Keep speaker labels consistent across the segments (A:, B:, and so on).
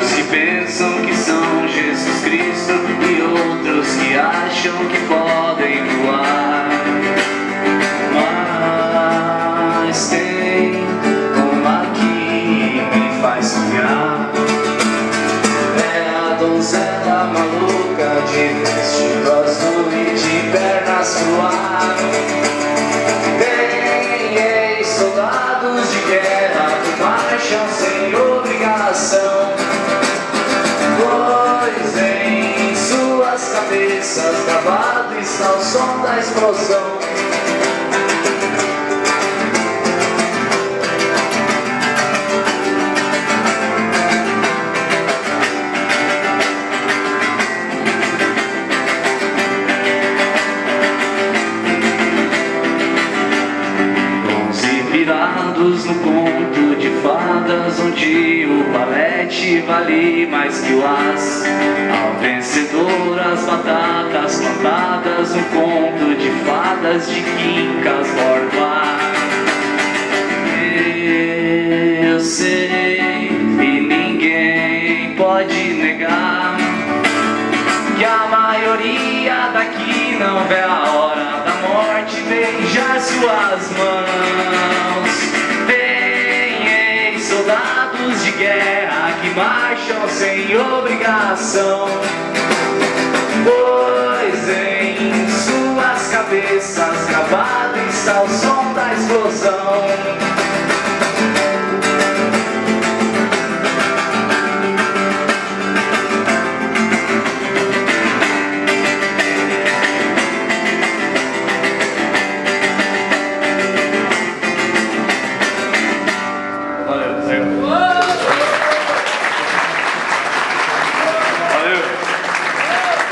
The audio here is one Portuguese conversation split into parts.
A: Uns que pensam que são Jesus Cristo e outros que acham que podem voar. Mas tem uma que me faz sonhar. É a donzela maluca de vestido azul e de pernas pro ar. Tem ex-soldados de guerra que marcham sem obrigação, pois em suas cabeças gravado está o som da explosão. Inspirados no conto de fadas, onde o valete vale mais que o as. Ao vencedor as batatas plantadas, no conto de fadas de Quincas Borba. Eu sei e ninguém pode negar que a maioria daqui não vê a hora da morte beijar suas mãos. Tem ex-soldados de guerra que marcham sem obrigação, pois em suas cabeças gravado está o som da explosão.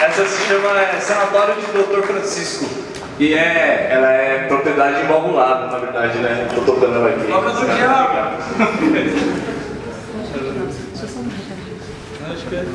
B: Essa se chama Sanatório de Dr. Francisco. E ela é propriedade immaculada, na verdade, né? Tô tocando ela aqui.
C: Toca do diabo!
B: Acho que é.